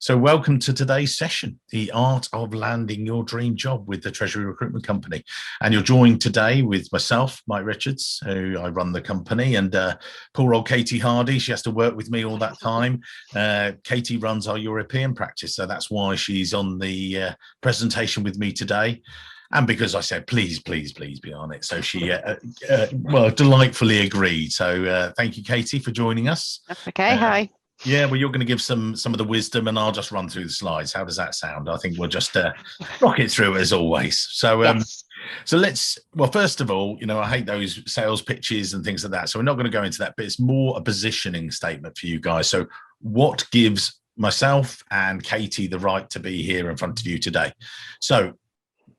So welcome to today's session, The Art of Landing Your Dream Job with the Treasury Recruitment Company. And you're joined today with myself, Mike Richards, who I run the company, and poor old Katie Hardy. She has to work with me all that time. Katie runs our European practice, so that's why she's on the presentation with me today. And because I said, please be on it. So she, delightfully agreed. So thank you, Katie, for joining us. That's okay. Hi. Yeah, well, you're going to give some of the wisdom, and I'll just run through the slides. How does that sound? I think we'll just rock it through as always. So, Yes. so let's. Well, first of all, I hate those sales pitches and things like that. So we're not going to go into that, but it's more a positioning statement for you guys. So, what gives myself and Katie the right to be here in front of you today? So,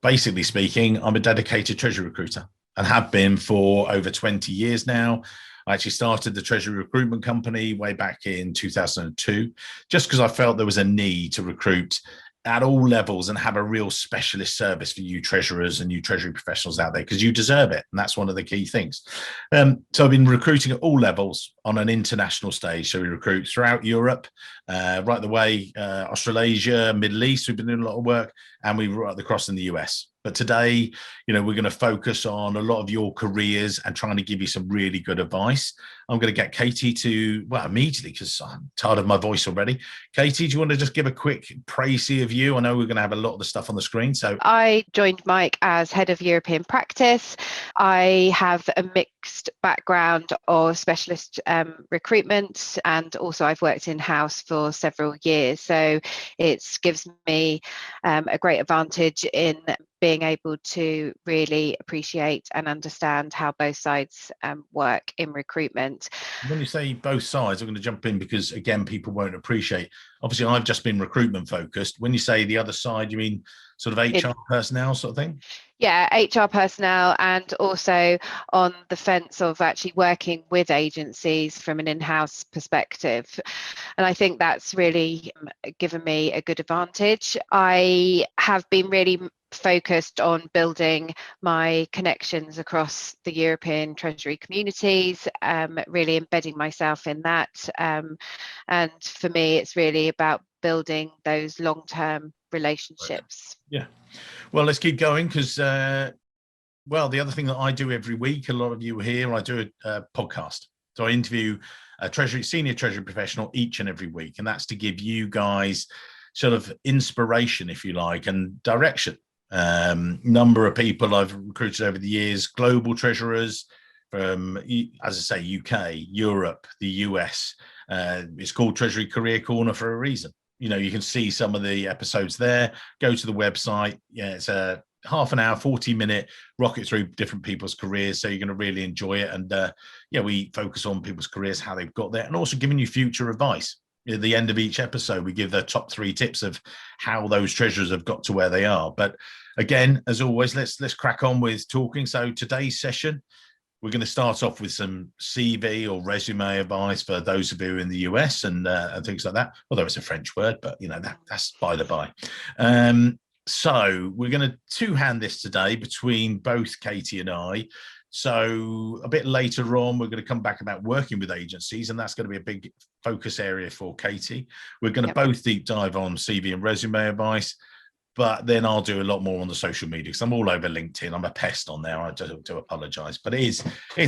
basically speaking, I'm a dedicated treasury recruiter and have been for over 20 years now. I actually started the Treasury Recruitment Company way back in 2002, just because I felt there was a need to recruit at all levels and have a real specialist service for you treasurers and you treasury professionals out there, because you deserve it. And that's one of the key things. So I've been recruiting at all levels on an international stage. So we recruit throughout Europe, right the way, Australasia, Middle East. We've been doing a lot of work, and we right across in the US. But today, we're going to focus on a lot of your careers and trying to give you some really good advice. I'm going to get Katie to, immediately, because I'm tired of my voice already. Katie, do you want to just give a quick précis of you? I know we're going to have a lot of the stuff on the screen. So I joined Mike as head of European practice. I have a mixed background of specialist recruitment, and also I've worked in-house for several years. So it gives me a great advantage in being able to really appreciate and understand how both sides work in recruitment. When you say both sides, I'm going to jump in because, again, people won't appreciate. Obviously, I've just been recruitment focused. When you say the other side, you mean sort of HR personnel sort of thing? Yeah, HR personnel, and also on the fence of actually working with agencies from an in-house perspective. And I think that's really given me a good advantage. I have been really focused on building my connections across the European Treasury communities, really embedding myself in that. And for me, it's really about building those long-term relationships. Yeah. Well, let's keep going because, the other thing that I do every week, a lot of you here, I do a podcast. So I interview a senior treasury professional each and every week. And that's to give you guys sort of inspiration, if you like, and direction. Number of people I've recruited over the years, global treasurers from, as I say, UK, Europe, the US. It's called Treasury Career Corner for a reason. You can see some of the episodes there. Go to the website. Yeah, it's a half an hour, 40-minute rocket through different people's careers. So you're going to really enjoy it. And we focus on people's careers, how they've got there, and also giving you future advice. At the end of each episode, we give the top 3 tips of how those treasurers have got to where they are. But again, as always, let's crack on with talking. So today's session, we're going to start off with some CV or resume advice for those of you in the US and things like that. Although it's a French word, but that's by the by. So we're going to two-hand this today between both Katie and I. So a bit later on, we're going to come back about working with agencies, and that's going to be a big focus area for Katie. We're going to both deep dive on CV and resume advice. But then I'll do a lot more on the social media because I'm all over LinkedIn. I'm a pest on there. I do apologize, but it's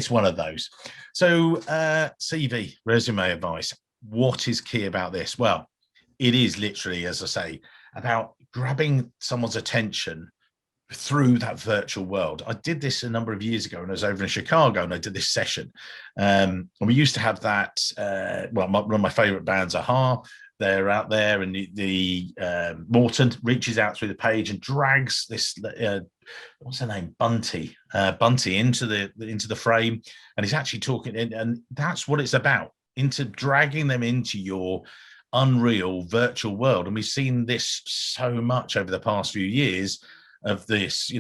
one of those. So CV, resume advice. What is key about this? Well, it is literally, as I say, about grabbing someone's attention through that virtual world. I did this a number of years ago when I was over in Chicago, and I did this session. And we used to have that, one of my favorite bands, a-ha. They're out there, and the Morton reaches out through the page and drags this what's her name, Bunty into the frame, and he's actually talking, and that's what it's about, into dragging them into your unreal virtual world. And we've seen this so much over the past few years of this,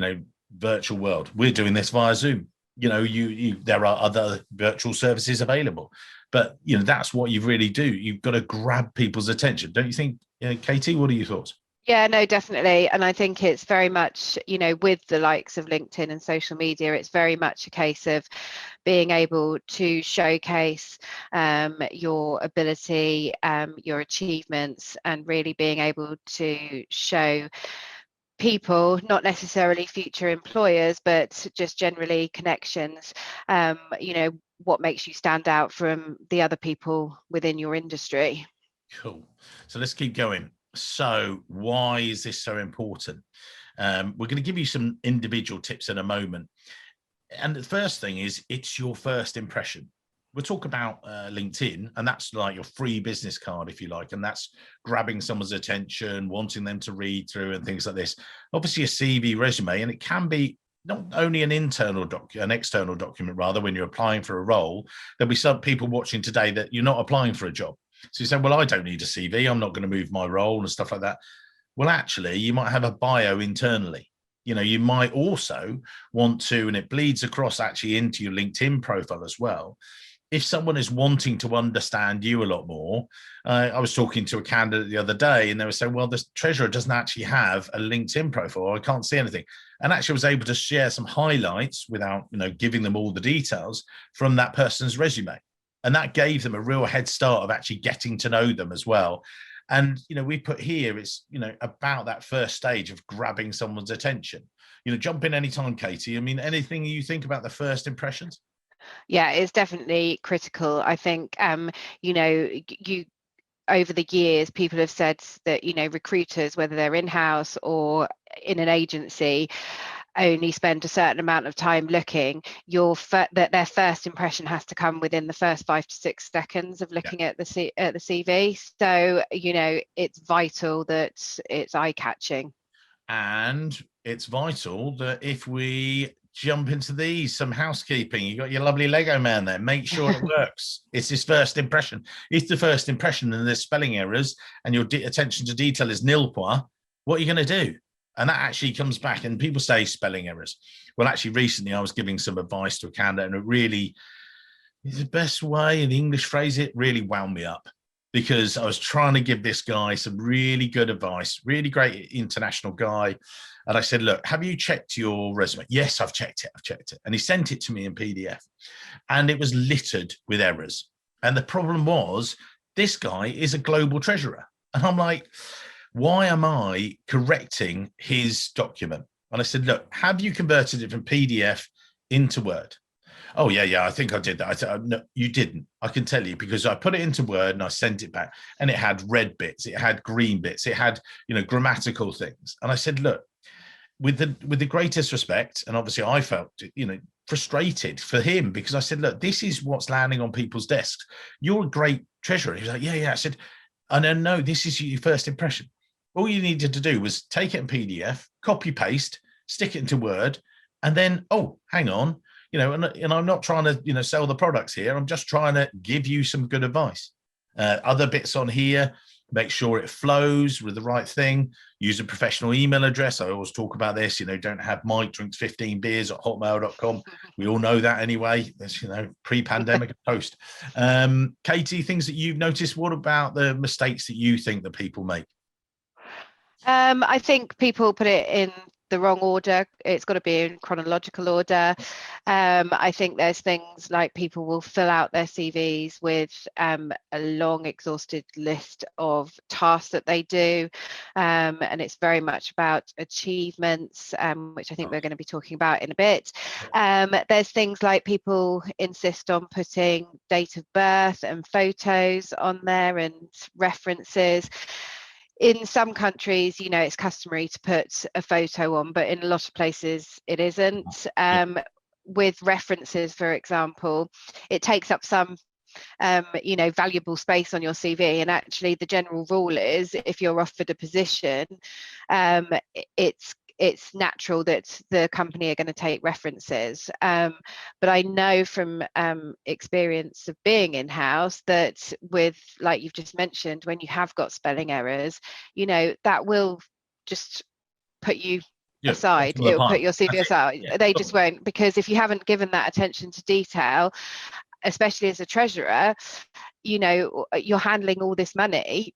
virtual world. We're doing this via Zoom. There are other virtual services available. But, that's what you really do. You've got to grab people's attention. Don't you think, Katie? What are your thoughts? Yeah, no, definitely. And I think it's very much, with the likes of LinkedIn and social media, it's very much a case of being able to showcase your ability, your achievements, and really being able to show people, not necessarily future employers, but just generally connections, what makes you stand out from the other people within your industry. Cool. So let's keep going. So why is this so important? We're going to give you some individual tips in a moment. And the first thing is, it's your first impression. We'll talk about LinkedIn, and that's like your free business card, if you like, and that's grabbing someone's attention, wanting them to read through and things like this. Obviously a CV, resume, and it can be not only an external document rather, when you're applying for a role. There'll be some people watching today that you're not applying for a job. So you say, well, I don't need a CV, I'm not going to move my role and stuff like that. Well, actually, you might have a bio internally. You might also want to, and it bleeds across actually into your LinkedIn profile as well. If someone is wanting to understand you a lot more, I was talking to a candidate the other day, and they were saying, well, the treasurer doesn't actually have a LinkedIn profile. I can't see anything. And actually was able to share some highlights without, giving them all the details from that person's resume. And that gave them a real head start of actually getting to know them as well. And, we put here, it's, about that first stage of grabbing someone's attention. Jump in anytime, Katie. I mean, anything you think about the first impressions? Yeah, it's definitely critical. I think, you over the years, people have said that, recruiters, whether they're in-house or in an agency, only spend a certain amount of time looking. That their first impression has to come within the first 5 to 6 seconds of looking at the CV. So, it's vital that it's eye-catching. And it's vital that if we jump into some housekeeping, you got your lovely Lego man there, make sure it works. It's his first impression. If the first impression and there's spelling errors and your attention to detail is nil point, what are you going to do? And that actually comes back, and people say spelling errors. Well, actually, recently I was giving some advice to a candidate, and it really is the best way in the English phrase, it really wound me up, because I was trying to give this guy some really good advice, really great international guy. And I said, look, have you checked your resume? Yes, I've checked it. And he sent it to me in PDF, and it was littered with errors. And the problem was, this guy is a global treasurer. And I'm like, why am I correcting his document? And I said, look, have you converted it from PDF into Word? Oh, yeah, I think I did that. I said, no, you didn't. I can tell you, because I put it into Word and I sent it back, and it had red bits, it had green bits, it had, grammatical things. And I said, look, with the greatest respect, and obviously I felt, frustrated for him, because I said, look, this is what's landing on people's desks. You're a great treasurer. He was like, yeah. I said, I don't know, this is your first impression. All you needed to do was take it in PDF, copy paste, stick it into Word, and then, oh, hang on, and I'm not trying to, sell the products here. I'm just trying to give you some good advice. Other bits on here, make sure it flows with the right thing. Use a professional email address. I always talk about this, don't have Mike drinks 15 beers at hotmail.com. We all know that anyway. That's, pre-pandemic and post. Katie, things that you've noticed, what about the mistakes that you think that people make? I think people put it in the wrong order. It's got to be in chronological order. I think there's things like people will fill out their CVs with a long, exhausted list of tasks that they do, and it's very much about achievements, which I think we're going to be talking about in a bit. There's things like people insist on putting date of birth and photos on there and references. In some countries, it's customary to put a photo on, but in a lot of places it isn't. With references, for example, it takes up some valuable space on your CV. And actually, the general rule is, if you're offered a position, it's natural that the company are going to take references. But I know from experience of being in-house that with, like you've just mentioned, when you have got spelling errors, that will just put you aside. It will put your CV aside. They just won't, because if you haven't given that attention to detail, especially as a treasurer, you're handling all this money.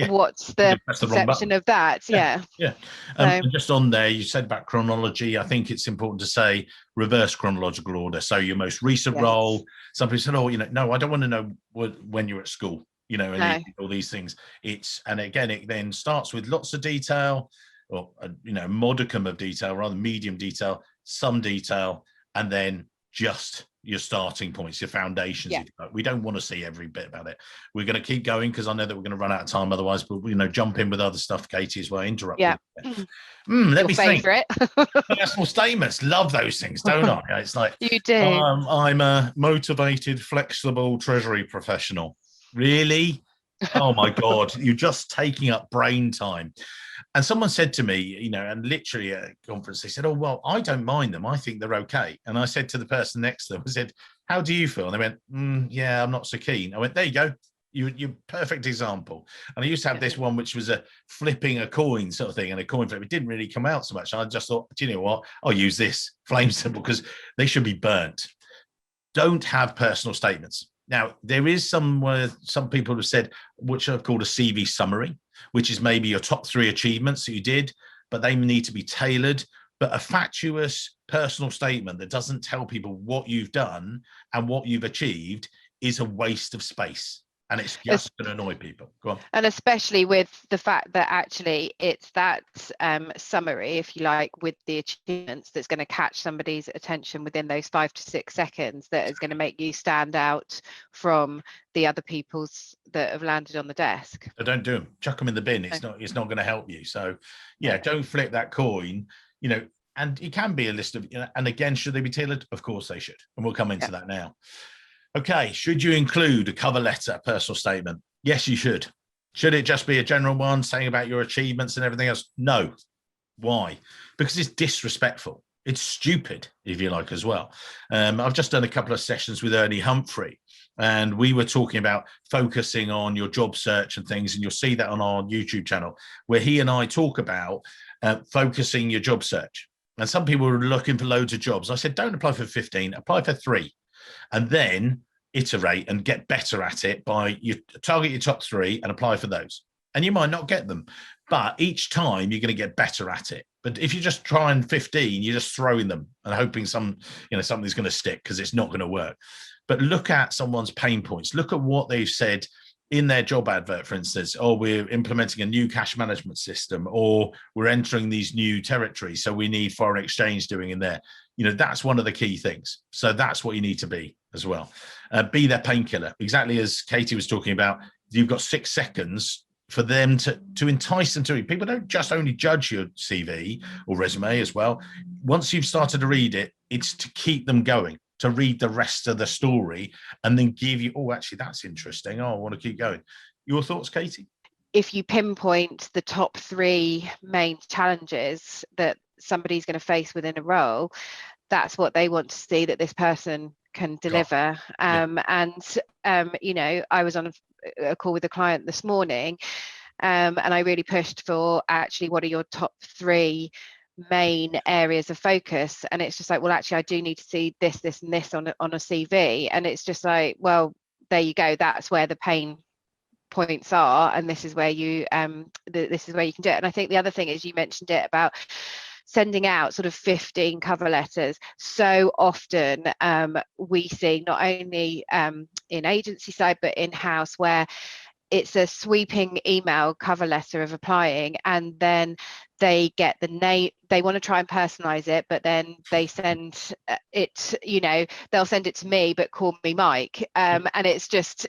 what's the Press the wrong perception button. of that? Yeah. So, And just on there, you said about chronology. I think it's important to say reverse chronological order. So your most recent yes. role. Some people said, "Oh, no, I don't want to know when you're at school." And No. you, all these things. And again, it then starts with lots of detail, or modicum of detail, rather medium detail, some detail, and then just your starting points, your foundations. Yeah. We don't want to see every bit about it. We're going to keep going because I know that we're going to run out of time otherwise, but jump in with other stuff, Katie, as well. Interrupt. Yeah. Let me favorite. think. Personal statements. Love those things, don't I? It's like, you do. I'm a motivated, flexible treasury professional. Really? Oh my God, you're just taking up brain time. And someone said to me, and literally at a conference, they said, "Oh, well, I don't mind them. I think they're okay." And I said to the person next to them, I said, "How do you feel?" And they went, "Yeah, I'm not so keen." I went, "There you go. You're perfect example." And I used to have this one, which was a flipping a coin sort of thing, and a coin flip. It didn't really come out so much. I just thought, do you know what? I'll use this flame symbol because they should be burnt. Don't have personal statements. Now, there is some people have said, which I've called a CV summary, which is maybe your top 3 achievements that you did, but they need to be tailored. But a fatuous personal statement that doesn't tell people what you've done and what you've achieved is a waste of space. And it's just going to annoy people. Go on. And especially with the fact that actually it's that summary, if you like, with the achievements that's going to catch somebody's attention within those 5 to 6 seconds that is going to make you stand out from the other people's that have landed on the desk. So don't do them. Chuck them in the bin. It's not going to help you. So don't flip that coin, and it can be a list of, and again, should they be tailored? Of course they should. And we'll come into that now. Okay, should you include a cover letter, personal statement? Yes, you should. Should it just be a general one saying about your achievements and everything else? No. Why? Because it's disrespectful. It's stupid, if you like, as well. I've just done a couple of sessions with Ernie Humphrey, and we were talking about focusing on your job search and things, and you'll see that on our YouTube channel, where he and I talk about focusing your job search. And some people are looking for loads of jobs. I said, don't apply for 15, apply for 3. And then iterate and get better at it by you target your top 3 and apply for those. And you might not get them, but each time you're going to get better at it. But if you just try and 15, you're just throwing them and hoping something's going to stick, because it's not going to work. But look at someone's pain points. Look at what they've said in their job advert, for instance. "Oh, we're implementing a new cash management system," or "we're entering these new territories, so we need foreign exchange doing in there." That's one of the key things. So that's what you need to be as well. Be their painkiller. Exactly as Katie was talking about, you've got 6 seconds for them to entice them to read. People don't just only judge your CV or resume as well. Once you've started to read it, it's to keep them going, to read the rest of the story and then give you, "Oh, actually, that's interesting. Oh, I want to keep going." Your thoughts, Katie? If you pinpoint the top 3 main challenges that somebody's going to face within a role, that's what they want to see that this person can deliver. And I was on a call with a client this morning, and I really pushed for actually what are your top 3 main areas of focus. And it's just like, well, actually I do need to see this and this on a CV. And it's just like, well, there you go, that's where the pain points are, and this is where you this is where you can do it. And I think the other thing is, you mentioned it about sending out sort of 15 cover letters. So often we see, not only in agency side but in-house, where it's a sweeping email cover letter of applying, and then they get the name, they want to try and personalize it, but then they send it, they'll send it to me but call me Mike, and it's just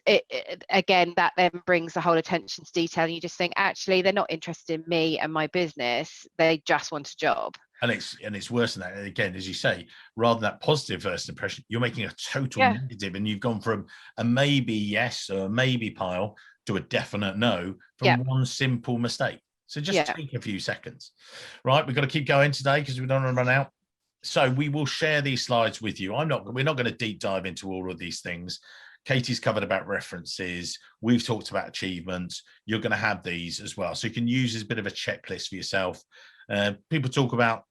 again, that then brings the whole attention to detail, and you just think, actually they're not interested in me and my business, they just want a job. And it's worse than that. Again, as you say, rather than that positive first impression, you're making a total negative, and you've gone from a maybe yes or a maybe pile to a definite no from one simple mistake. So just take a few seconds. Right, we've got to keep going today because we don't want to run out. So we will share these slides with you. We're not going to deep dive into all of these things. Katie's covered about references. We've talked about achievements. You're going to have these as well. So you can use as a bit of a checklist for yourself. People talk about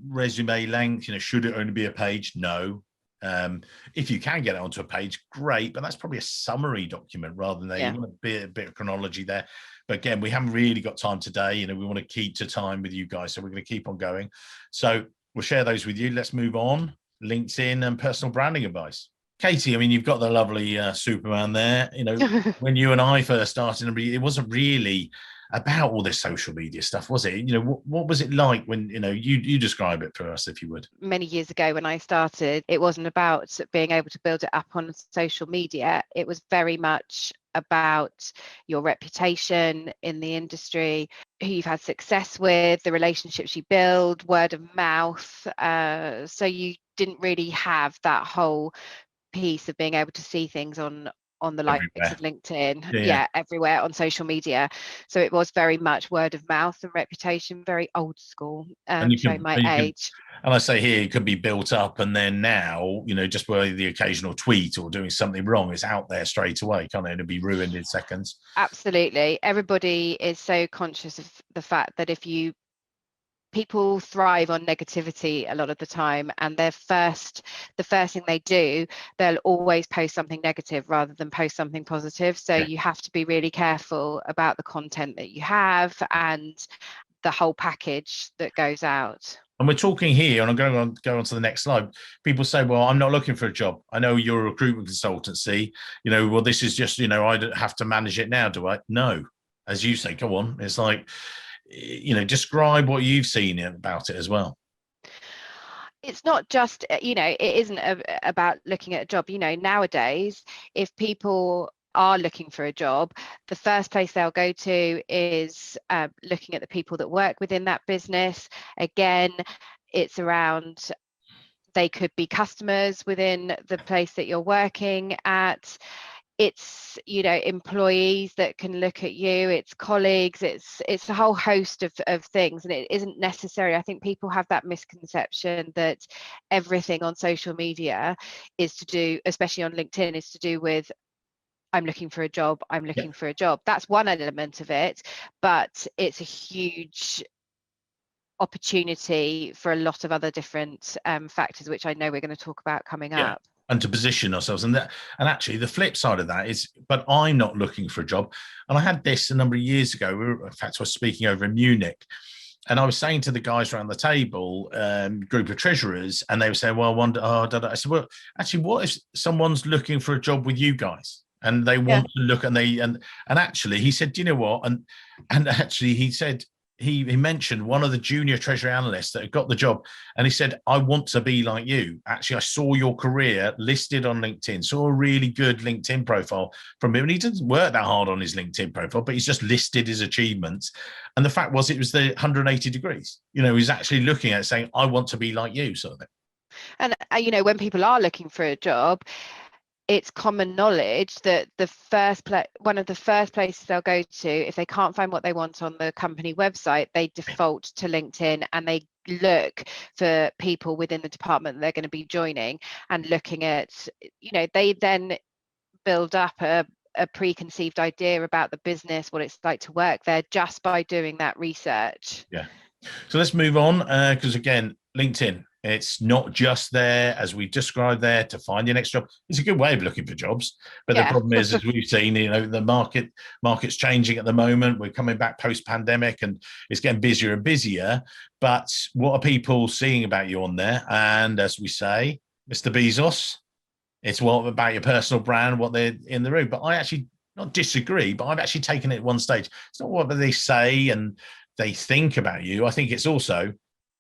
resume length, should it only be a page? No. If you can get it onto a page, great, but that's probably a summary document rather than you want a bit of chronology there. But again, we haven't really got time today. We want to keep to time with you guys, so we're going to keep on going. So we'll share those with you. Let's move on. LinkedIn and personal branding advice. Katie, I mean, you've got the lovely Superman there. When you and I first started, it wasn't really about all this social media stuff, was it? What was it like when, you describe it for us, if you would? Many years ago when I started, it wasn't about being able to build it up on social media. It was very much about your reputation in the industry, who you've had success with, the relationships you build, word of mouth. So you didn't really have that whole piece of being able to see things on the likes of LinkedIn, everywhere on social media. So it was very much word of mouth and reputation, very old school, showing my age. And I say here, it could be built up, and then now, just by the occasional tweet or doing something wrong, it's out there straight away, can't it? It'll be ruined in seconds. Absolutely. Everybody is so conscious of the fact that people thrive on negativity a lot of the time, and the first thing they do, they'll always post something negative rather than post something positive. So you have to be really careful about the content that you have and the whole package that goes out. And we're talking here, and I'm going to go on to the next slide. People say, well, I'm not looking for a job. I know you're a recruitment consultancy. Well, this is just, I don't have to manage it now, do I? No. As you say, go on. It's like, describe what you've seen about it as well. It's not just, it isn't about looking at a job. Nowadays, if people are looking for a job, the first place they'll go to is looking at the people that work within that business. Again, it's around, they could be customers within the place that you're working at. It's employees that can look at you, it's colleagues, it's a whole host of things. And it isn't necessary. I think people have that misconception that everything on social media is to do, especially on LinkedIn, is to do with I'm looking for a job, I'm looking for a job. That's one element of it, but it's a huge opportunity for a lot of other different factors, which I know we're going to talk about coming up. And to position ourselves, and actually the flip side of that is, but I'm not looking for a job. And I had this a number of years ago. In fact, I was speaking over in Munich, and I was saying to the guys around the table, group of treasurers, and they were saying, well, I said, well, actually, what if someone's looking for a job with you guys? And they want to look, and actually he said, do you know what? And actually he said, he mentioned one of the junior treasury analysts that had got the job, and he said, I want to be like you. Actually, I saw your career listed on LinkedIn, saw a really good LinkedIn profile from him. And he doesn't work that hard on his LinkedIn profile, but he's just listed his achievements. And the fact was, it was the 180 degrees. He's actually looking at it saying, I want to be like you, sort of thing. And, when people are looking for a job, it's common knowledge that one of the first places they'll go to, if they can't find what they want on the company website, they default to LinkedIn, and they look for people within the department that they're going to be joining, and looking at, they then build up a preconceived idea about the business, what it's like to work there, just by doing that research. Yeah. So let's move on, because again, LinkedIn, it's not just there, as we described there, to find your next job. It's a good way of looking for jobs. But the problem is, as we've seen, the market's changing at the moment. We're coming back post-pandemic, and it's getting busier and busier. But what are people seeing about you on there? And as we say, Mr. Bezos, it's what about your personal brand, what they're in the room. But I actually not disagree, but I've actually taken it one stage. It's not what they say and they think about you. I think it's also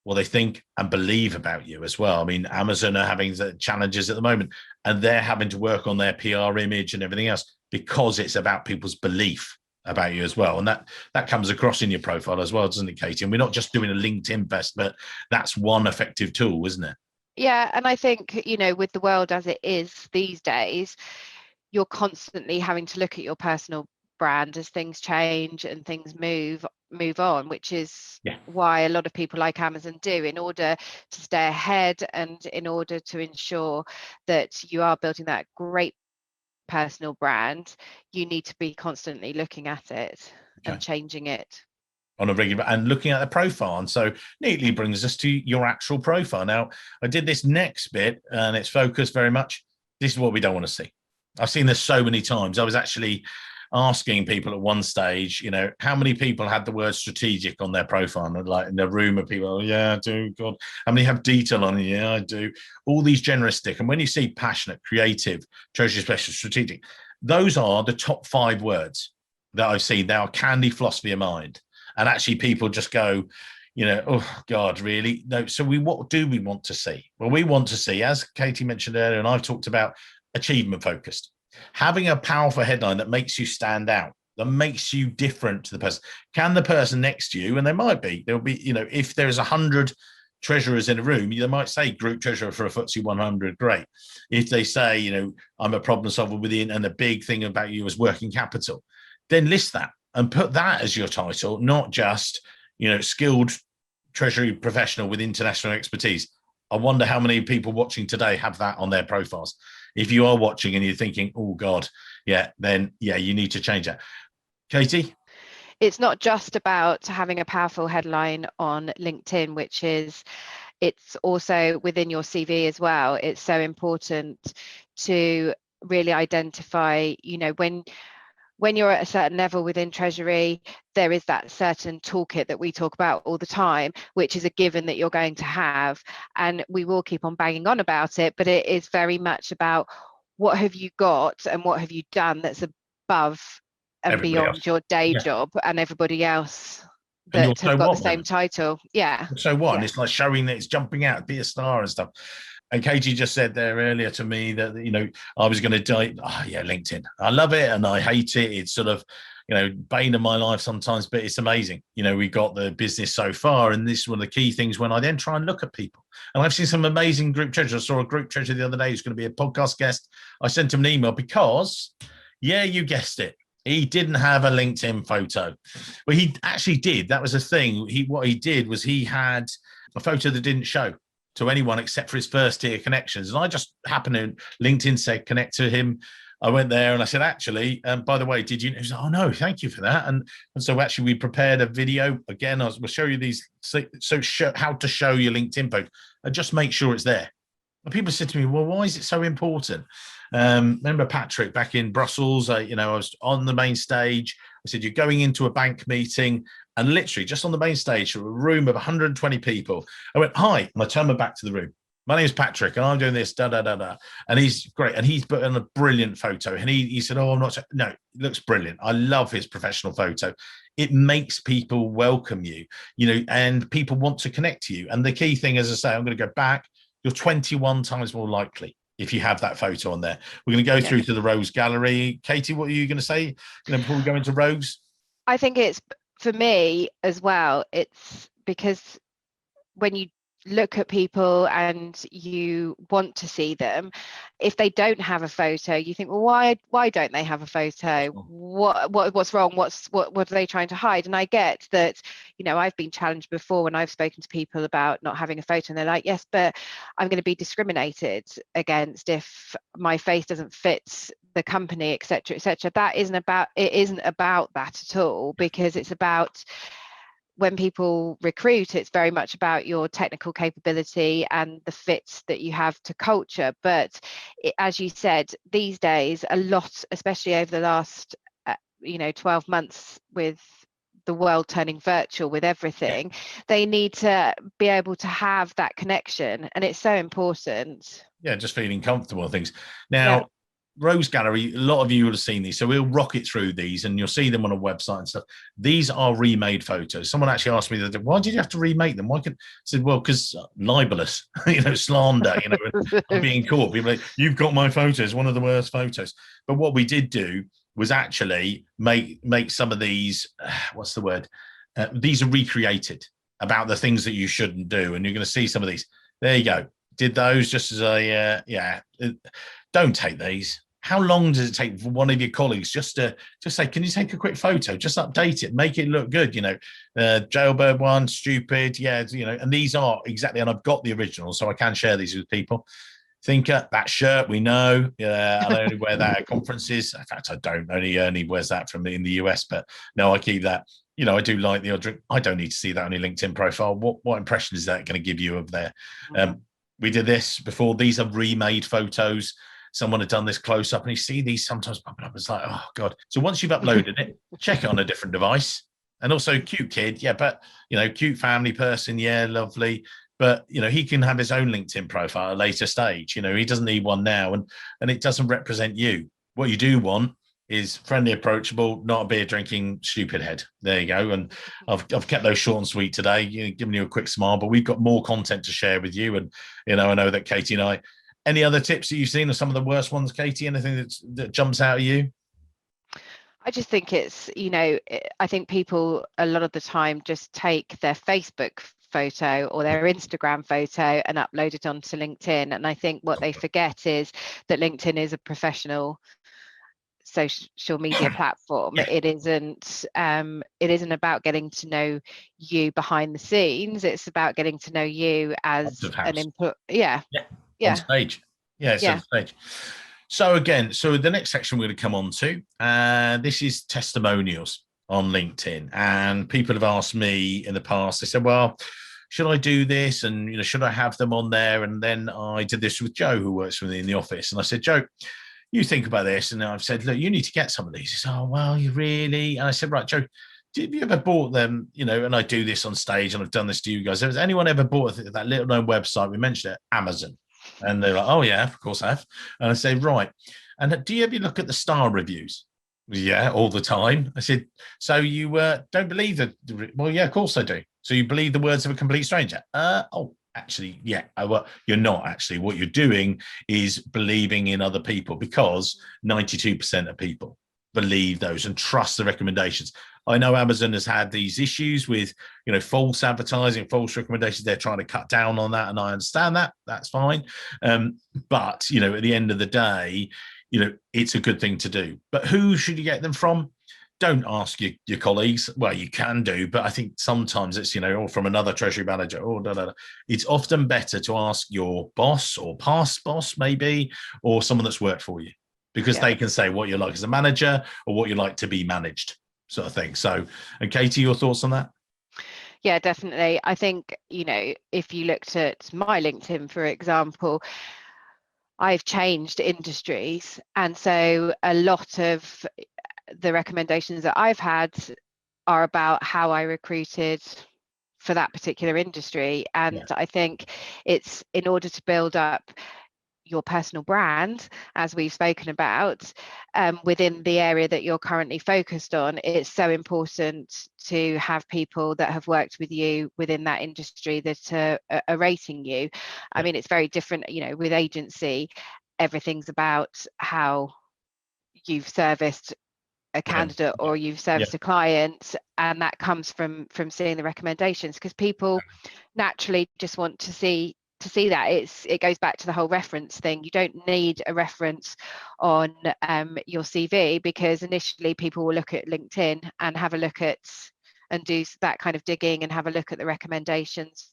what they think and believe about you as well. I mean, Amazon are having the challenges at the moment, and they're having to work on their PR image and everything else, because it's about people's belief about you as well. And that comes across in your profile as well, doesn't it, Katie? And we're not just doing a LinkedIn fest, but that's one effective tool, isn't it? Yeah. And I think, with the world as it is these days, you're constantly having to look at your personal brand as things change and things move on, which is why a lot of people like Amazon do, in order to stay ahead and in order to ensure that you are building that great personal brand. You need to be constantly looking at it and changing it. on a regular, and looking at the profile. And so neatly brings us to your actual profile. Now, I did this next bit and it's focused very much. This is what we don't want to see. I've seen this so many times. I was actually asking people at one stage, you know, how many people had the word strategic on their profile? And like in the room of people, oh, yeah, I do. God, how many have detail on it? Yeah, I do. All these generistic. And when you see passionate, creative, treasury specialist, strategic, those are the top 5 words that I've seen. They are candy, philosophy of mind. And actually people just go, you know, oh God, really? No. So what do we want to see? Well, we want to see, as Katie mentioned earlier, and I've talked about, achievement focused. Having a powerful headline that makes you stand out, that makes you different to the person. Can the person next to you, and there'll be, you know, if there's 100 treasurers in a room, they might say group treasurer for a FTSE 100, great. If they say, you know, I'm a problem solver within, and the big thing about you is working capital, then list that and put that as your title, not just, you know, skilled treasury professional with international expertise. I wonder how many people watching today have that on their profiles. If you are watching and you're thinking, oh God, yeah, then yeah, you need to change that. Katie? It's not just about having a powerful headline on LinkedIn, which is, it's also within your CV as well. It's so important to really identify, you know, when you're at a certain level within Treasury, there is that certain toolkit that we talk about all the time, which is a given that you're going to have. And we will keep on banging on about it, but it is very much about what have you got and what have you done that's above and Everybody beyond else. your day Yeah. job and everybody else And that have got the same title. Yeah. So what? Yeah. And it's like showing that it's jumping out, be a star and stuff. And Katie just said there earlier to me that, you know, I was going to die. Oh, yeah, LinkedIn. I love it and I hate it. It's sort of, you know, bane of my life sometimes, but it's amazing. You know, we got the business so far. And this is one of the key things when I then try and look at people. And I've seen some amazing group treasurers. I saw a group treasurer the other day who's going to be a podcast guest. I sent him an email because, yeah, you guessed it, he didn't have a LinkedIn photo. Well, he actually did. That was a thing. What he did was he had a photo that didn't show to anyone except for his first tier connections. And I just happened to, LinkedIn said, connect to him. I went there and I said, actually, by the way, did you? He was like, oh, no, thank you for that. And so actually we prepared a video. Again, we'll show you these. How to show your LinkedIn post and just make sure it's there. And people said to me, well, why is it so important? Remember Patrick back in Brussels, you know, I was on the main stage. I said, you're going into a bank meeting and literally just on the main stage, a room of 120 people. I went, hi, and I turned my back to the room. My name is Patrick and I'm doing this, da, da, da, da. And he's great. And he's put on a brilliant photo. And he said, oh, I'm not, no, it looks brilliant. I love his professional photo. It makes people welcome you, you know, and people want to connect to you. And the key thing, as I say, I'm going to go back, you're 21 times more likely if you have that photo on there. We're going to go through to the Rogues Gallery. Katie, what are you going to say, you know, before we go into Rogues? I think it's, for me as well, it's because when you look at people and you want to see them, if they don't have a photo, you think, well, why don't they have a photo? What's wrong? What are they trying to hide? And I get that, you know, I've been challenged before when I've spoken to people about not having a photo and they're like, yes, but I'm going to be discriminated against if my face doesn't fit the company, etc., etc. That isn't about that at all, because it's about, when people recruit, it's very much about your technical capability and the fit that you have to culture. But as you said, these days, a lot, especially over the last 12 months with the world turning virtual with everything, they need to be able to have that connection, and it's so important. Yeah, just feeling comfortable and things. Now, Rogues Gallery, a lot of you will have seen these, so we'll rocket through these and you'll see them on a website and stuff. These are remade photos. Someone actually asked me that, why did you have to remake them? I said, well, because libelous, you know, slander, you know, I'm being caught. People are like, you've got my photos, one of the worst photos. But what we did do was actually make some of these, what's the word? These are recreated about the things that you shouldn't do. And you're going to see some of these. There you go. Did those just as a, don't take these. How long does it take for one of your colleagues just to say, can you take a quick photo? Just update it, make it look good, you know. Jailbird one, stupid, yeah, you know, and these are exactly, and I've got the original, so I can share these with people. Thinker, that shirt, we know. I only wear that at conferences. In fact, I don't. Only Ernie wears that from in the US, but no, I keep that. I do like the odd drink. I don't need to see that on your LinkedIn profile. What impression is that going to give you of there? We did this before. These are remade photos. Someone had done this close up, and you see these sometimes popping up. It's like, oh God. So once you've uploaded it, check it on a different device. And also, cute kid, yeah, but cute family person, yeah, lovely. But he can have his own LinkedIn profile at a later stage. He doesn't need one now, and it doesn't represent you. What you do want is friendly, approachable, not a beer drinking stupid head. There you go. And I've kept those short and sweet today, giving you a quick smile. But we've got more content to share with you. And I know that Katie and I. Any other tips that you've seen, or some of the worst ones, Katie? Anything that jumps out at you? I just think it's, I think people a lot of the time just take their Facebook photo or their Instagram photo and upload it onto LinkedIn. And I think what they forget is that LinkedIn is a professional social media platform. Yeah. It isn't about getting to know you behind the scenes. It's about getting to know you as an input. Yeah. On stage. Yeah, it's on stage. So the next section we're going to come on to, this is testimonials on LinkedIn. And people have asked me in the past, they said, well, should I do this? And, should I have them on there? And then I did this with Joe, who works with me in the office. And I said, Joe, you think about this. And I've said, look, you need to get some of these. He said, oh, well, you really? And I said, right, Joe, have you ever bought them? And I do this on stage, and I've done this to you guys. Has anyone ever bought that little known website? We mentioned it, Amazon. And they're like, oh, yeah, of course I have. And I say, right. And do you ever look at the star reviews? Yeah, all the time. I said, so you don't believe that? Well, yeah, of course I do. So you believe the words of a complete stranger? Oh, actually, yeah. Well, you're not actually. What you're doing is believing in other people, because 92% of people believe those and trust the recommendations. I know Amazon has had these issues with, false advertising, false recommendations. They're trying to cut down on that, and I understand that. That's fine. But, at the end of the day, it's a good thing to do. But who should you get them from? Don't ask your colleagues. Well, you can do, but I think sometimes it's, or from another treasury manager, or It's often better to ask your boss or past boss, maybe, or someone that's worked for you, because they can say what you're like as a manager or what you like to be managed, sort of thing. So, and Katie, your thoughts on that? Yeah, definitely. I think, if you looked at my LinkedIn, for example, I've changed industries. And so a lot of the recommendations that I've had are about how I recruited for that particular industry. And I think it's, in order to build up your personal brand, as we've spoken about, within the area that you're currently focused on, it's so important to have people that have worked with you within that industry that are rating you. I mean, it's very different, with agency, everything's about how you've serviced a candidate or you've serviced a client, and that comes from seeing the recommendations, because people naturally just want to see that. It goes back to the whole reference thing. You don't need a reference on your CV, because initially people will look at LinkedIn and have a look at and do that kind of digging and have a look at the recommendations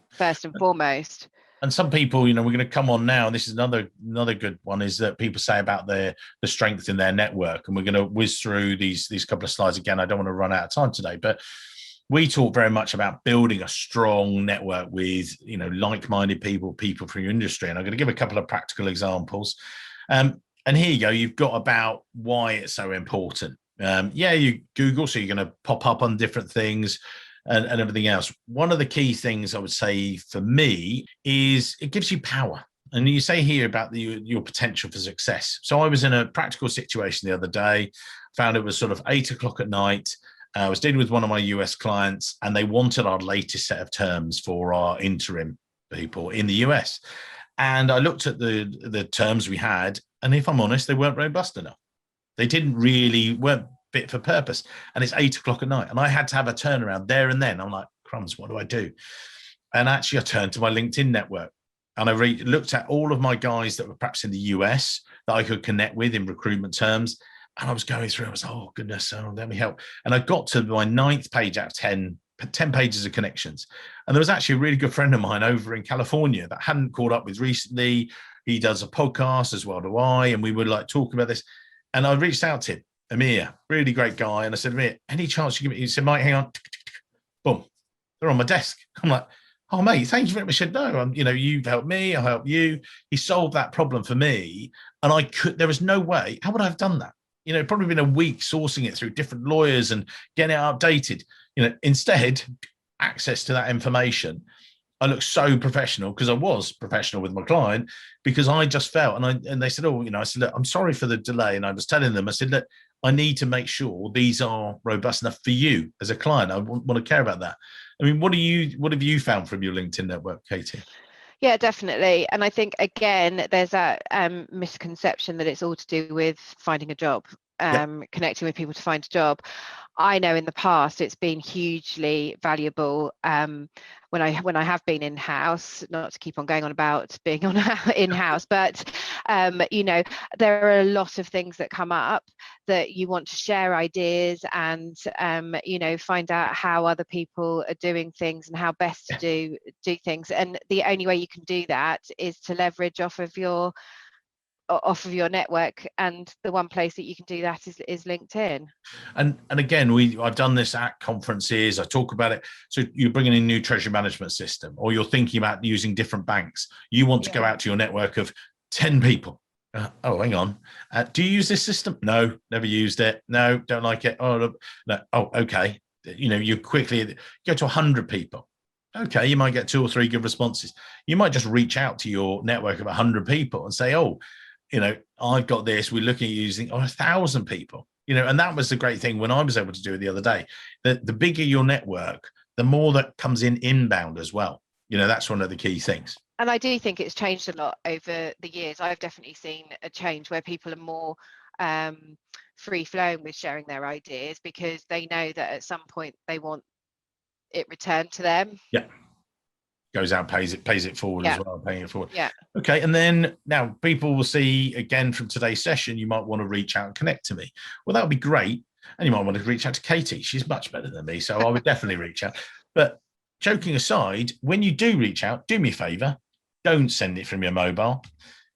first and foremost. And some people, we're going to come on now, and this is another good one, is that people say about the strength in their network. And we're going to whiz through these couple of slides again. I don't want to run out of time today, but we talk very much about building a strong network with, like-minded people from your industry. And I'm going to give a couple of practical examples. And here you go. You've got about why it's so important. You Google, so you're going to pop up on different things and everything else. One of the key things I would say for me is it gives you power. And you say here about your potential for success. So I was in a practical situation the other day, found it was sort of 8 o'clock at night. I was dealing with one of my US clients, and they wanted our latest set of terms for our interim people in the US. And I looked at the terms we had, and if I'm honest, they weren't robust enough. They weren't fit for purpose. And it's 8 o'clock at night, and I had to have a turnaround there and then. I'm like, crumbs, what do I do? And actually, I turned to my LinkedIn network, and I looked at all of my guys that were perhaps in the US that I could connect with in recruitment terms. And I was going through, I was like, oh, goodness, let me help. And I got to my 9th page out of 10 pages of connections. And there was actually a really good friend of mine over in California that I hadn't caught up with recently. He does a podcast, as well do I. And we were like talking about this. And I reached out to him. Amir, really great guy. And I said, Amir, any chance you give me? He said, Mike, hang on. Boom, they're on my desk. I'm like, oh, mate, thank you very much. I said, no, you've helped me. I helped you. He solved that problem for me. And there was no way. How would I have done that? Probably been a week sourcing it through different lawyers and getting it updated. Instead, access to that information. I looked so professional because I was professional with my client, because I just felt, and they said, I said, look, I'm sorry for the delay. And I was telling them, I said, look, I need to make sure these are robust enough for you as a client. I want to care about that. I mean, what have you found from your LinkedIn network, Katie? Yeah, definitely. And I think, again, there's that misconception that it's all to do with finding a job, connecting with people to find a job. I know in the past it's been hugely valuable when I have been in-house, not to keep on going on about being on in-house, but there are a lot of things that come up that you want to share ideas and find out how other people are doing things and how best to do things. And the only way you can do that is to leverage off of your network, and the one place that you can do that is LinkedIn. And again, I've done this at conferences. I talk about it. So you're bringing in a new treasury management system, or you're thinking about using different banks. You want to go out to your network of 10 people. Oh, hang on. Do you use this system? No, never used it. No, don't like it. Oh, no. Oh, okay. You quickly go to 100 people. Okay, you might get 2 or 3 good responses. You might just reach out to your network of 100 people and say, oh, I've got this. We're looking at using 1,000 people. And that was the great thing when I was able to do it the other day. The bigger your network, the more that comes in inbound as well. That's one of the key things. And I do think it's changed a lot over the years. I've definitely seen a change where people are more free-flowing with sharing their ideas, because they know that at some point they want it returned to them. Yeah. Goes out, pays it forward as well, paying it forward. Yeah. Okay. And then now people will see, again, from today's session, you might want to reach out and connect to me. Well, that would be great. And you might want to reach out to Katie. She's much better than me. So I would definitely reach out. But joking aside, when you do reach out, do me a favor. Don't send it from your mobile.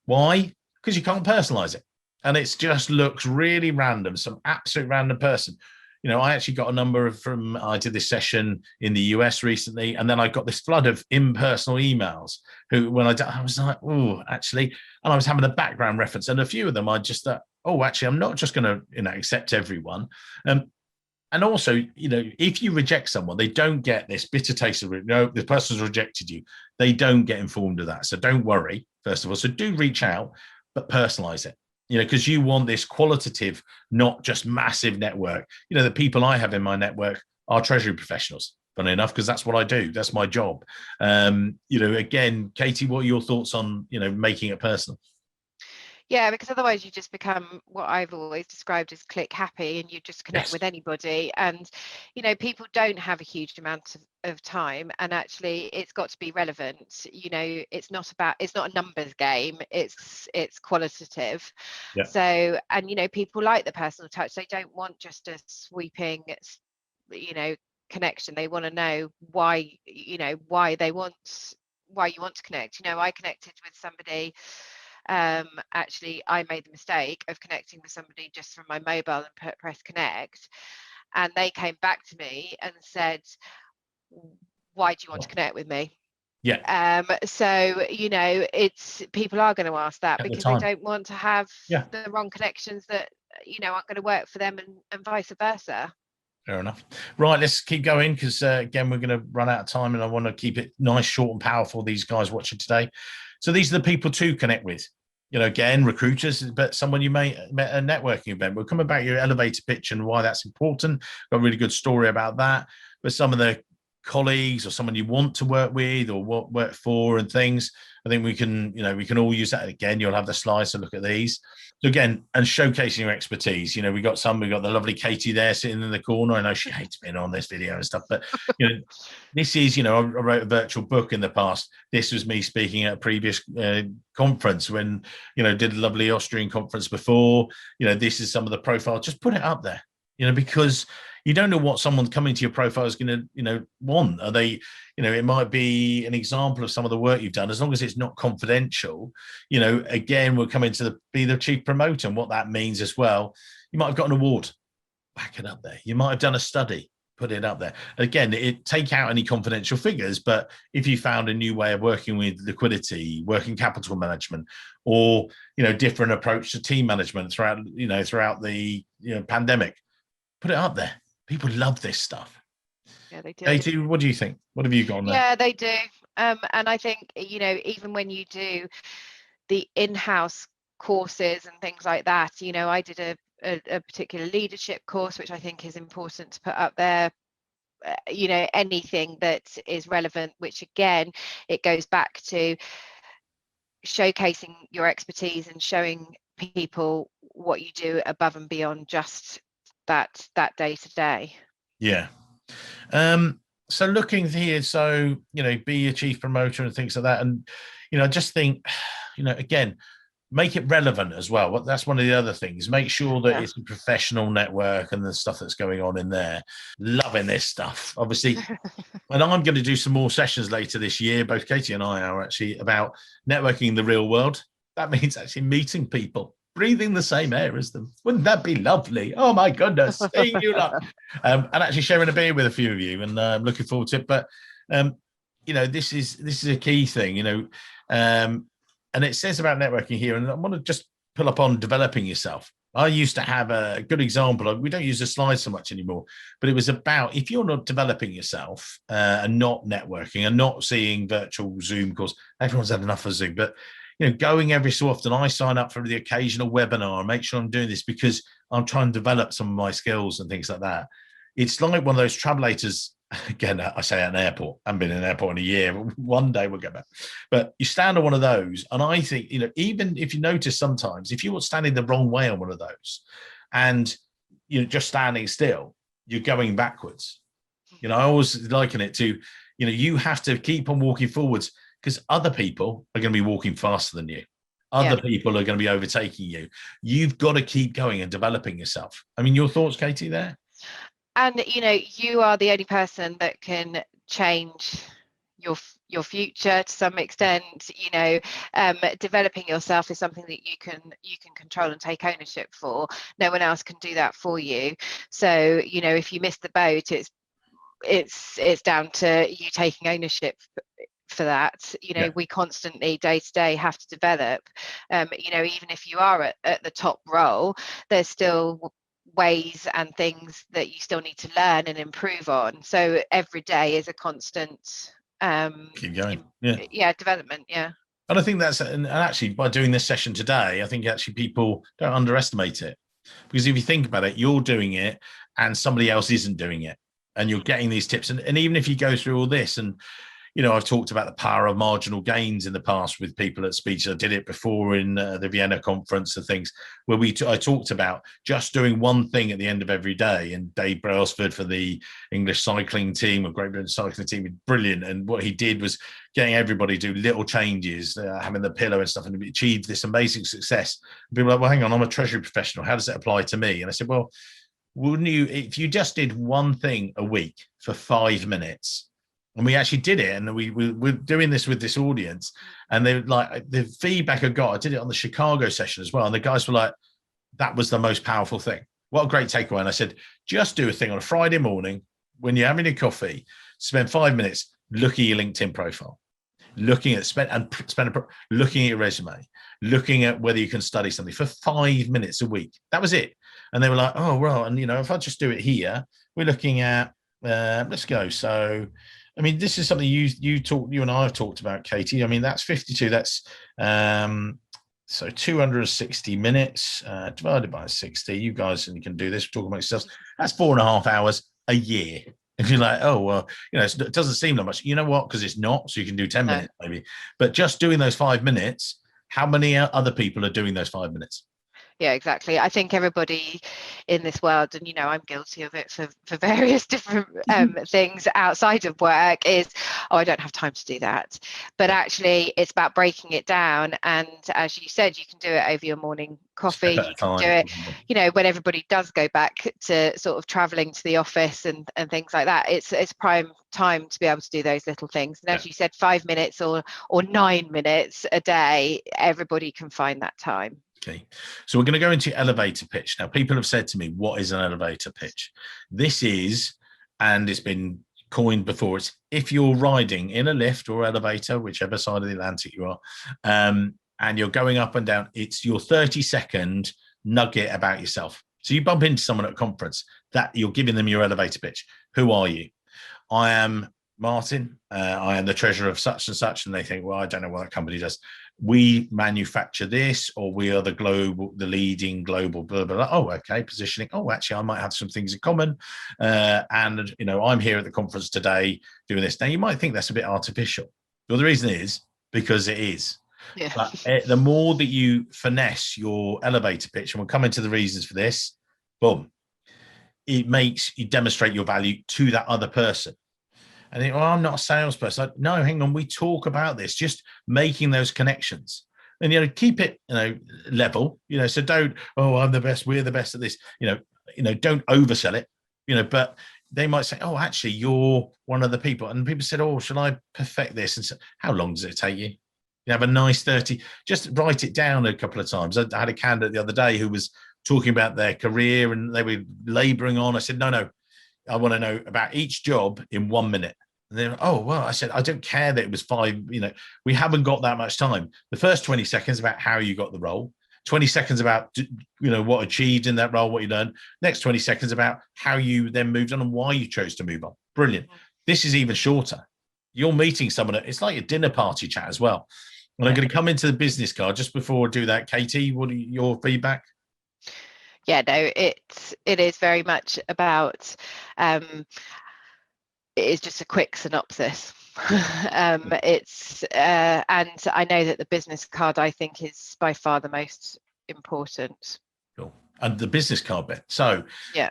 Why? Because you can't personalize it. And it just looks really random, some absolute random person. I actually got a number I did this session in the US recently, and then I got this flood of impersonal emails when I was like, oh, actually, and I was having a background reference, and a few of them I just thought, oh, actually, I'm not just going to, accept everyone. And also, if you reject someone, they don't get this bitter taste of it. No, the person's rejected you. They don't get informed of that. So don't worry, first of all. So do reach out, but personalize it. Because you want this qualitative, not just massive network. The people I have in my network are treasury professionals, funny enough, because that's what I do. That's my job. Again, Katie, what are your thoughts on, making it personal? Yeah, because otherwise you just become what I've always described as click happy, and you just connect with anybody. And, people don't have a huge amount of time, and actually it's got to be relevant. It's not a numbers game. It's qualitative. Yeah. So, and, people like the personal touch. They don't want just a sweeping, connection. They want to know why you want to connect. I connected with somebody. Actually, I made the mistake of connecting with somebody just from my mobile and press connect, and they came back to me and said, why do you want to connect with me? Yeah. So it's people are going to ask that because they don't want to have the wrong connections that aren't going to work for them, and vice versa. Fair enough. Right, let's keep going, because again, we're going to run out of time, and I want to keep it nice, short and powerful, these guys watching today. So these are the people to connect with. Again, recruiters, but someone you may met a networking event. We'll come about your elevator pitch and why that's important. Got a really good story about that. But some of the colleagues or someone you want to work with or work for and things, I think we can all use that. Again, you'll have the slides to look at these. So again, and showcasing your expertise. We got the lovely Katie there sitting in the corner. I know she hates being on this video and stuff, but this is, I wrote a virtual book in the past. This was me speaking at a previous conference when, did a lovely Austrian conference before. This is some of the profile. Just put it up there, because you don't know what someone coming to your profile is going to, want. Are they, it might be an example of some of the work you've done, as long as it's not confidential. Again, we're coming to be the chief promoter, and what that means as well. You might have got an award, back it up there. You might have done a study, put it up there. Again, take out any confidential figures, but if you found a new way of working with liquidity, working capital management, or different approach to team management throughout the pandemic, put it up there. People love this stuff. Yeah, they do. Katie, what do you think? What have you got on there? Yeah, they do. And I think even when you do the in-house courses and things like that, I did a particular leadership course, which I think is important to put up there. Anything that is relevant, which again, it goes back to showcasing your expertise and showing people what you do above and beyond just that day to day. Yeah. So looking here, be a chief promoter and things like that, and I just think, again, make it relevant as well. That's one of the other things. Make sure that it's a professional network and the stuff that's going on in there. Loving this stuff, obviously. And I'm going to do some more sessions later this year. Both Katie and I are actually about networking in the real world. That means actually meeting people, breathing the same air as them. Wouldn't that be lovely? Oh my goodness, seeing you lot. And actually sharing a beer with a few of you, and I'm looking forward to it. But this is a key thing. And it says about networking here, and I want to just pull up on developing yourself. I used to have a good example. We don't use the slides so much anymore, but it was about, if you're not developing yourself and not networking and not seeing virtual Zoom calls, everyone's had enough of Zoom, but going every so often, I sign up for the occasional webinar and make sure I'm doing this because I'm trying to develop some of my skills and things like that. It's like one of those travelators. Again, I say at an airport. I haven't been in an airport in a year. One day we'll go back. But you stand on one of those, and I think, even if you notice sometimes, if you're standing the wrong way on one of those and you're just standing still, you're going backwards. I always liken it to, you have to keep on walking forwards because other people are going to be walking faster than you. Other people are going to be overtaking you. You've got to keep going and developing yourself. I mean, your thoughts, Katie, there? And you are the only person that can change your future to some extent. Developing yourself is something that you can control and take ownership for. No one else can do that for you. So if you miss the boat, it's down to you taking ownership for that. We constantly day to day have to develop. Even if you are at the top role, there's still ways and things that you still need to learn and improve on. So every day is a constant keep going. Development. And I think that's, and actually by doing this session today, I think actually people don't underestimate it, because if you think about it, you're doing it and somebody else isn't doing it, and you're getting these tips. And even if you go through all this, and I've talked about the power of marginal gains in the past with people at speeches. I did it before in the Vienna conference and things where I talked about just doing one thing at the end of every day. And Dave Brailsford for the English cycling team, or Great Britain cycling team, was brilliant. And what he did was getting everybody to do little changes, having the pillow and stuff, and achieved this amazing success. And people were like, well, hang on, I'm a treasury professional. How does that apply to me? And I said, well, wouldn't you, if you just did one thing a week for 5 minutes? And we actually did it, and we're doing this with this audience, and they like the feedback I got. I did it on the Chicago session as well, and the guys were like, "That was the most powerful thing. What a great takeaway!" And I said, "Just do a thing on a Friday morning when you're having a coffee. Spend 5 minutes looking at your LinkedIn profile, looking at looking at your resume, looking at whether you can study something for 5 minutes a week. That was it." And they were like, "Oh well," and if I just do it here, we're looking at let's go. So. I mean, this is something you and I have talked about, Katie. I mean, that's 52. That's so 260 minutes divided by 60. You guys can do this. We're talking about yourselves. That's 4.5 hours a year. If you're like, oh well, it doesn't seem that much. You know what? Because it's not. So you can do 10 minutes maybe. But just doing those 5 minutes, how many other people are doing those 5 minutes? Yeah, exactly. I think everybody in this world, and I'm guilty of it for various different things outside of work, is, oh, I don't have time to do that. But actually, it's about breaking it down. And as you said, you can do it over your morning coffee. You can do it, when everybody does go back to sort of traveling to the office and things like that. It's prime time to be able to do those little things. And as you said, 5 minutes or 9 minutes a day, everybody can find that time. Okay, so we're going to go into elevator pitch. Now, people have said to me, what is an elevator pitch? This is, and it's been coined before, it's if you're riding in a lift or elevator, whichever side of the Atlantic you are, and you're going up and down, it's your 30-second nugget about yourself. So you bump into someone at a conference, that you're giving them your elevator pitch. Who are you? I am Martin. I am the treasurer of such and such. And they think, well, I don't know what that company does. We manufacture this, or we are the leading global blah, blah, blah. Oh, okay, positioning. Oh, actually, I might have some things in common. And, I'm here at the conference today doing this. Now, you might think that's a bit artificial. Well, the reason is because it is. Yeah. But the more that you finesse your elevator pitch, and we'll come into the reasons for this, boom, it makes you demonstrate your value to that other person. And think, well, I'm not a salesperson. No, hang on. We talk about this, just making those connections, and keep it, level. So don't. Oh, I'm the best. We're the best at this. Don't oversell it. But they might say, oh, actually, you're one of the people. And people said, oh, should I perfect this? And so, how long does it take you? You have a nice 30. Just write it down a couple of times. I had a candidate the other day who was talking about their career and they were laboring on. I said, no. I want to know about each job in 1 minute. And then, oh, well, I said, I don't care that it was 5, we haven't got that much time. The first 20 seconds about how you got the role, 20 seconds about, what achieved in that role, what you learned. Next 20 seconds about how you then moved on and why you chose to move on. Brilliant. This is even shorter. You're meeting someone, it's like a dinner party chat as well. And I'm going to come into the business card just before I do that. Katie, what are your feedback? Yeah, no, it is very much about, it is just a quick synopsis. It's and I know that the business card, I think, is by far the most important. Cool. And the business card bit. So yeah,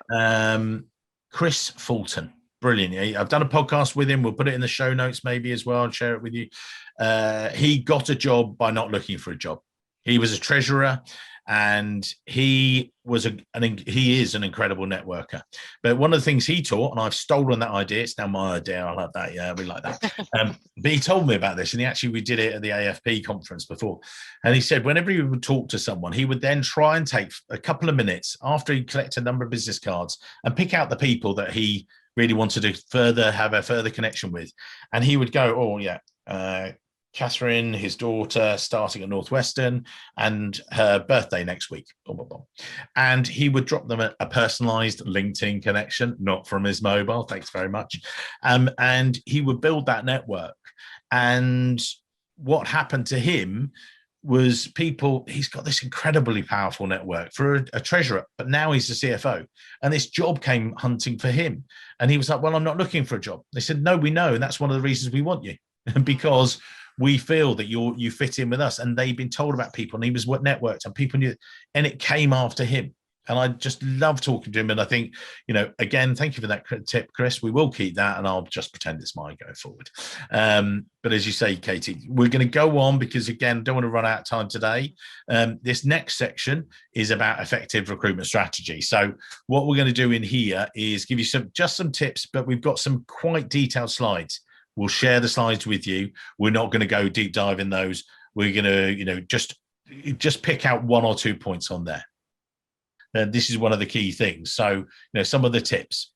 Chris Fulton, brilliant. I've done a podcast with him. We'll put it in the show notes maybe as well and share it with you. He got a job by not looking for a job. He was a treasurer. And he is an incredible networker. But one of the things he taught, and I've stolen that idea, it's now my idea. I like that. Yeah, we like that. But he told me about this, and we did it at the AFP conference before. And he said, whenever he would talk to someone, he would then try and take a couple of minutes after he collected a number of business cards and pick out the people that he really wanted to have a further connection with. And he would go, oh yeah, Catherine, his daughter, starting at Northwestern, and her birthday next week. Blah, blah, blah. And he would drop them a personalized LinkedIn connection, not from his mobile. Thanks very much. And he would build that network. And what happened to him was he's got this incredibly powerful network for a treasurer, but now he's a CFO. And this job came hunting for him. And he was like, well, I'm not looking for a job. They said, no, we know. And that's one of the reasons we want you, because we feel that you fit in with us. And they've been told about people, and he was networked, and people knew, and it came after him. And I just love talking to him. And I think, again, thank you for that tip, Chris. We will keep that, and I'll just pretend it's mine going forward. But as you say, Katie, we're going to go on because, again, don't want to run out of time today. This next section is about effective recruitment strategy. So what we're going to do in here is give you just some tips, but we've got some quite detailed slides. We'll share the slides with you. We're not going to go deep dive in those. We're going to, just pick out 1 or 2 points on there. This is one of the key things. So, some of the tips,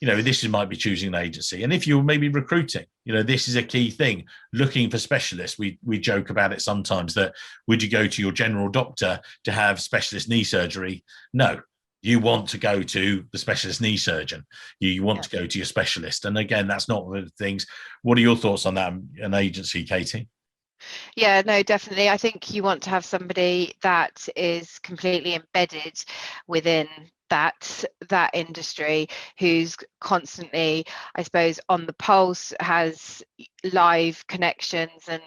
this might be choosing an agency. And if you're maybe recruiting, this is a key thing. Looking for specialists. We joke about it sometimes that would you go to your general doctor to have specialist knee surgery? No. You want to go to the specialist knee surgeon. You want to go to your specialist. And again, that's not one of the things. What are your thoughts on that, an agency, Katie? Yeah, no, definitely. I think you want to have somebody that is completely embedded within that industry, who's constantly, I suppose, on the pulse, has live connections, and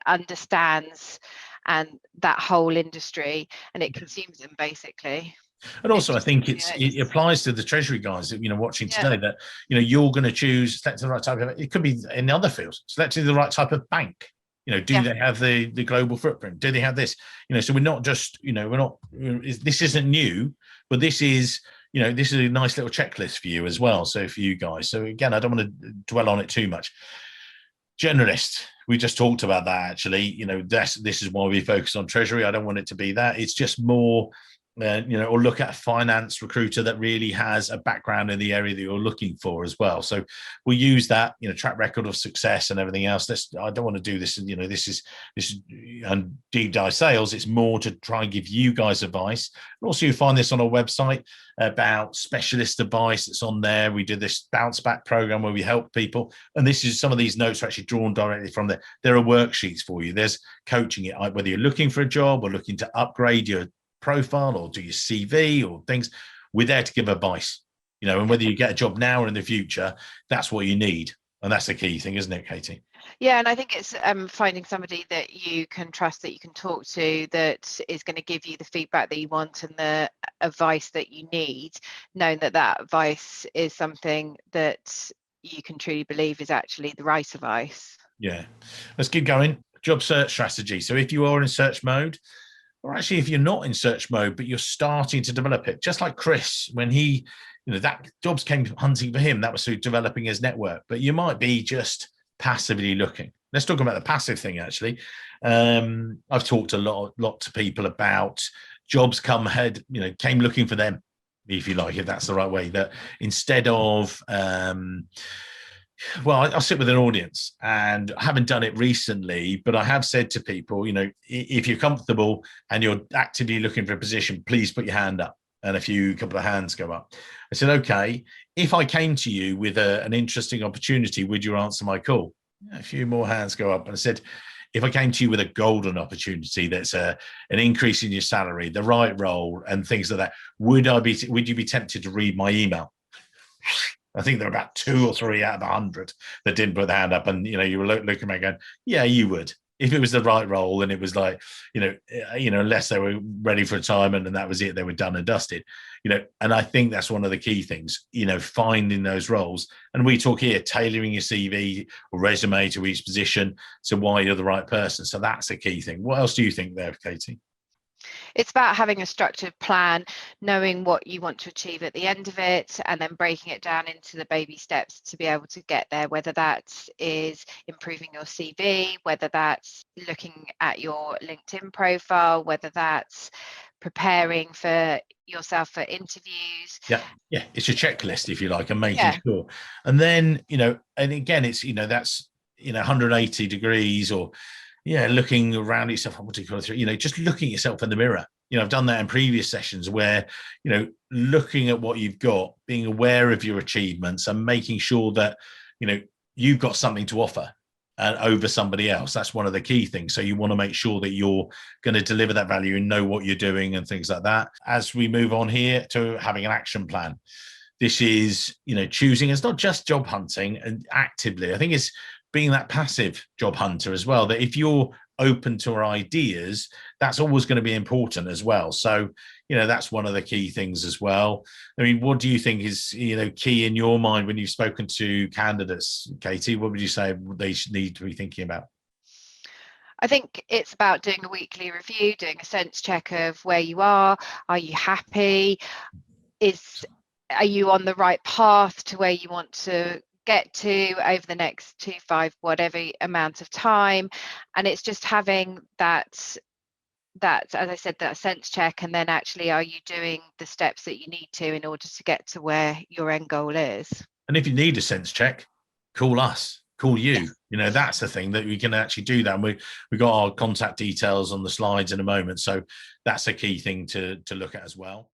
understands and that whole industry, and it consumes them basically. And also, I think it applies to the Treasury guys that, watching today, that, you're going to choose, select the right type of, it could be in other fields, selecting the right type of bank. Do they have the global footprint? Do they have this? So we're not just, this isn't new, but this is a nice little checklist for you as well. So for you guys. So again, I don't want to dwell on it too much. Generalist, we just talked about that actually. This is why we focus on Treasury. I don't want it to be that. It's just more, or look at a finance recruiter that really has a background in the area that you're looking for as well. So we'll use that, track record of success and everything else. I don't want to do this, this is and deep dive sales. It's more to try and give you guys advice. And also, you find this on our website about specialist advice that's on there. We did this bounce back program where we help people, and this is some of these notes are actually drawn directly from there. There are worksheets for you. There's coaching it, whether you're looking for a job or looking to upgrade your profile or do your CV or things. We're there to give advice, and whether you get a job now or in the future, that's what you need. And that's the key thing, isn't it, Katie? Yeah, and I think it's finding somebody that you can trust, that you can talk to, that is going to give you the feedback that you want and the advice that you need, knowing that that advice is something that you can truly believe is actually the right advice. Yeah. Let's keep going. Job search strategy. So if you are in search mode, or actually if you're not in search mode, but you're starting to develop it, just like Chris, when he, that jobs came hunting for him, that was through developing his network, but you might be just passively looking. Let's talk about the passive thing, actually. I've talked a lot to people about jobs came looking for them, if you like, if that's the right way, that instead of, I'll sit with an audience, and I haven't done it recently, but I have said to people, if you're comfortable and you're actively looking for a position, please put your hand up. And a couple of hands go up. I said, okay, if I came to you with an interesting opportunity, would you answer my call? A few more hands go up. And I said, if I came to you with a golden opportunity, that's an increase in your salary, the right role and things like that, would you be tempted to read my email? I think there were about 2 or 3 out of 100 that didn't put the hand up, and you were looking at me going, "Yeah, you would." If it was the right role and it was like, unless they were ready for retirement and that was it, they were done and dusted, And I think that's one of the key things, finding those roles. And we talk here, tailoring your CV or resume to each position, so why you're the right person. So that's a key thing. What else do you think there, Katie? It's about having a structured plan, knowing what you want to achieve at the end of it, and then breaking it down into the baby steps to be able to get there, whether that is improving your CV, whether that's looking at your LinkedIn profile, whether that's preparing for yourself for interviews. Yeah, it's a checklist, if you like, and making sure. And then, and again, it's, that's, 180 degrees or, looking around yourself, what do you call it? Just looking at yourself in the mirror. I've done that in previous sessions where, looking at what you've got, being aware of your achievements and making sure that, you've got something to offer over somebody else. That's one of the key things. So you want to make sure that you're going to deliver that value and know what you're doing and things like that. As we move on here to having an action plan, this is, choosing. It's not just job hunting and actively. I think it's being that passive job hunter as well, that if you're open to our ideas, that's always going to be important as well. So, that's one of the key things as well. I mean, what do you think is, key in your mind when you've spoken to candidates, Katie? What would you say they need to be thinking about? I think it's about doing a weekly review, doing a sense check of where you are. Are you happy? Are you on the right path to where you want to get to over the next 2, 5, whatever amount of time? And it's just having that, as I said, that sense check, and then actually, are you doing the steps that you need to in order to get to where your end goal is? And if you need a sense check, call us, call you. That's the thing, that we can actually do that. And we got our contact details on the slides in a moment. So that's a key thing to look at as well.